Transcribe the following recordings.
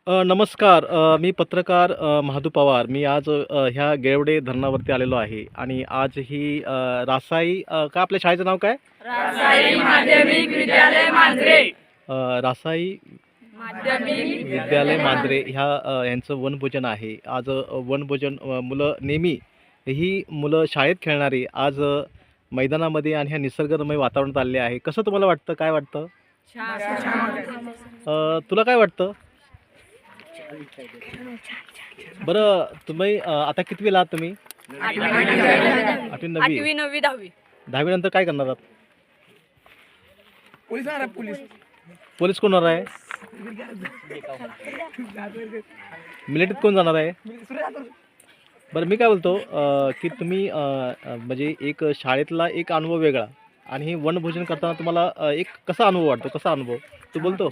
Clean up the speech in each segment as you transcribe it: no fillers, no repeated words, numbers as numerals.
नमस्कार. मी पत्रकार महादू पवार. मी आज ह्या गेवडे धरणावरती आलेलो आहे आणि आज ही रासाई काय आपल्या शाळेचं नाव काय? रासाई माध्यमिक विद्यालय मांजरे. रासाई विद्यालय मांजरे ह्या यांचं वनभोजन आहे. आज वनभोजन मुलं नेहमी ही मुलं शाळेत खेळणारी आज मैदानामध्ये आणि ह्या निसर्गरम्य वातावरणात आलेले आहे. कसं तुम्हाला वाटतं? काय वाटतं? तुला काय वाटतं? बरं, तुम्ही आता कितवीला आहात तुम्ही? 8वी 9वी 8वी 9वी 10वी. 10वी नंतर काय करणार आहात? पोलीस कोण होणार आहे? मिलिटरीत कोण जाणार आहे? बरं, मी काय बोलतो की तुम्ही म्हणजे एक शाळेतला एक अनुभव वेगळा आणि हे वनभोजन करताना तुम्हाला एक कसा अनुभव वाटतो? कसा अनुभव तू बोलतो?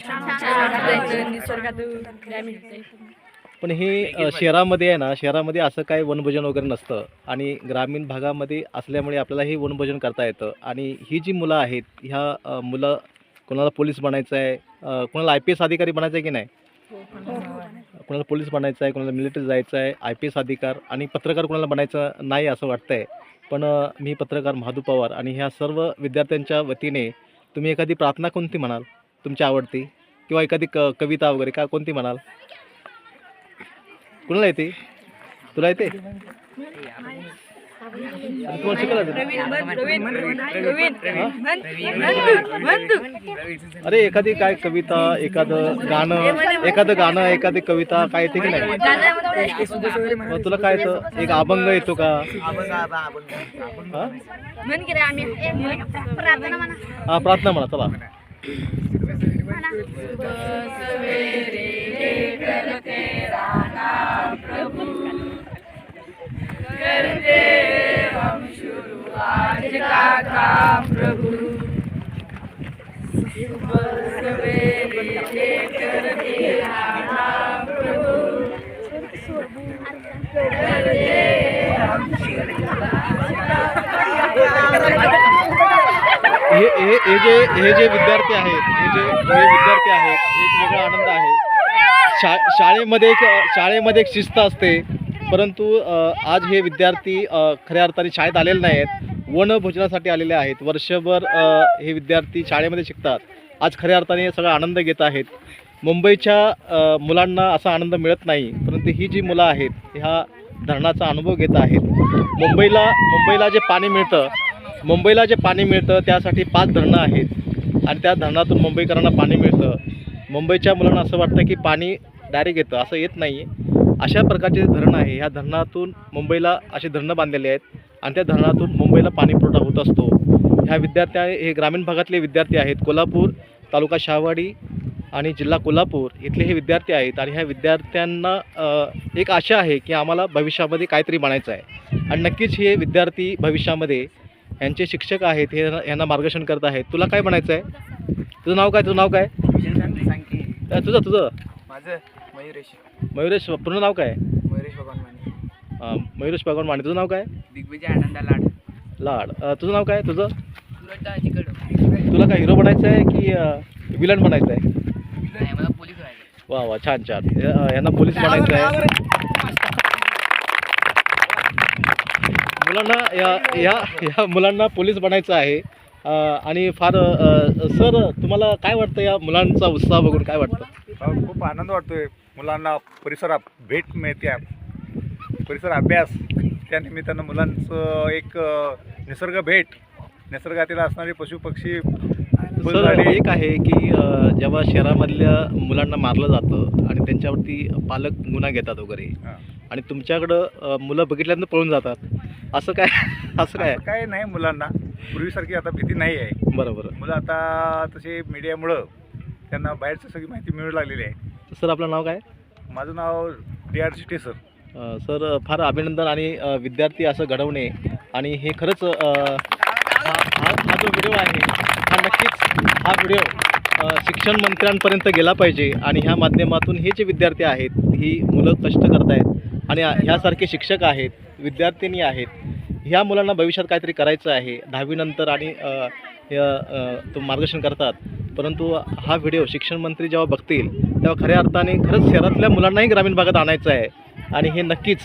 पण हे शहरामध्ये आहे ना, शहरामध्ये असं काही वनभोजन वगैरे नसतं आणि ग्रामीण भागामध्ये असल्यामुळे आपल्याला हे वनभोजन करता येतं. आणि ही जी मुलं आहेत ह्या मुलं कोणाला पोलीस बनायचं आहे, कोणाला IPS अधिकारी बनायचं आहे की नाही? कोणाला पोलीस बनायचं आहे, कोणाला मिलिटरी जायचं आहे, IPS अधिकारी आणि पत्रकार कोणाला बनायचं नाही असं वाटतं आहे. पण मी पत्रकार महादू पवार आणि ह्या सर्व विद्यार्थ्यांच्या वतीने तुम्ही एखादी प्रार्थना कोणती म्हणाल तुमची आवडती, किंवा एखादी कविता वगैरे का कोणती म्हणाल? कुणाला येते? तुला येते? तुम्हाला शिकायला अरे एखादी काय कविता, एखादं गाणं, एखादी कविता काय येते की नाही? मग तुला काय येतं? एक अभंग येतो का? हा, प्रार्थना म्हणा. चला. आज का काम प्रभु सवेरे लेकर तेरा नाम प्रभु कर दे हम हे जे विद्यार्थी आहेत, हे विद्यार्थी आहेत, एक वेगळा आनंद आहे. शाळेमध्ये एक शिस्त असते, परंतु आज हे विद्यार्थी खऱ्या अर्थाने शाळेत आलेले नाही आहेत, वनभोजनासाठी आलेले आहेत. वर्षभर हे विद्यार्थी शाळेमध्ये शिकतात, आज खऱ्या अर्थाने सगळा आनंद घेत आहेत. मुंबईच्या मुलांना असा आनंद मिळत नाही, परंतु ही जी मुलं आहेत ह्या धरणाचा अनुभव घेत आहेत. मुंबईला जे पाणी मिळतं त्यासाठी 5 धरणं आहेत आणि त्या धरणातून मुंबईकरांना पाणी मिळतं. मुंबईच्या मुलांना असं वाटतं की पाणी डायरेक्ट येतं, असं येत नाही आहे. अशा प्रकारचे धरणं आहे. ह्या धरणातून मुंबईला असे धरणं बांधलेले आहेत आणि त्या धरणातून मुंबईला पाणी पुरवठा होत असतो. हे ग्रामीण भागातले विद्यार्थी आहेत. कोल्हापूर तालुका शहावाडी आणि जिल्हा कोल्हापूर इथले हे विद्यार्थी आहेत आणि ह्या विद्यार्थ्यांना एक आशा आहे की आम्हाला भविष्यामध्ये काहीतरी बनायचं आहे आणि नक्कीच हे विद्यार्थी भविष्यामध्ये यांचे शिक्षक आहेत, हे यांना मार्गदर्शन करत आहेत. तुला काय बनायचं आहे? तुझं नाव काय? तुझं माझं मयुरेश. पूर्ण नाव काय? मयुरेश भगवान माने. तुझं नाव काय? दिग्विजय आनंदा लाड. तुझं नाव काय? तुझं? तुला काय हिरो बनायचं आहे की विलन बनायचं आहे? मला पोलीस व्हायचं. वा, छान. यांना पोलीस बनायचं आहे. मुलांना या मुलांना पोलीस बनायचं आहे. आणि फार सर, तुम्हाला काय वाटतं या मुलांचा उत्साह बघून? काय वाटतं? खूप आनंद वाटतोय. मुलांना परिसर भेट मिळते, परिसर अभ्यास, त्या निमित्तानं मुलांचं एक निसर्ग भेट, निसर्गातील असणारे पशुपक्षी. सर, एक आहे की जेव्हा शहरामधल्या मुलांना मारलं जातं आणि त्यांच्यावरती पालक गुन्हा घेतात वगैरे आणि तुमच्याकडं मुलं बघितल्यानंतर पळून जातात, असं काय नाही. मुलांना पूर्वीसारखी आता भीती नाही आहे. बरोबर. मुलं आता तसे मीडियामुळं त्यांना बाहेरची सगळी माहिती मिळू लागलेली आहे. सर, आपलं नाव काय? माझं नाव DR चिटे सर. सर, फार अभिनंदन. आणि विद्यार्थी असं घडवणे आणि हे खरंच हा जो व्हिडिओ आहे हा व्हिडिओ शिक्षण मंत्र्यांपर्यंत गेला पाहिजे आणि ह्या माध्यमातून हे जे विद्यार्थी आहेत, ही मुलं कष्ट करत आहेत आणि ह्यासारखे शिक्षक आहेत, विद्यार्थिनी आहेत, ह्या मुलांना भविष्यात काहीतरी करायचं आहे 10वी नंतर आणि तो मार्गदर्शन करतात. परंतु हा व्हिडिओ शिक्षण मंत्री जेव्हा बघतील तेव्हा खऱ्या अर्थाने खरंच शहरातल्या मुलांनाही ग्रामीण भागात आणायचं आहे आणि हे नक्कीच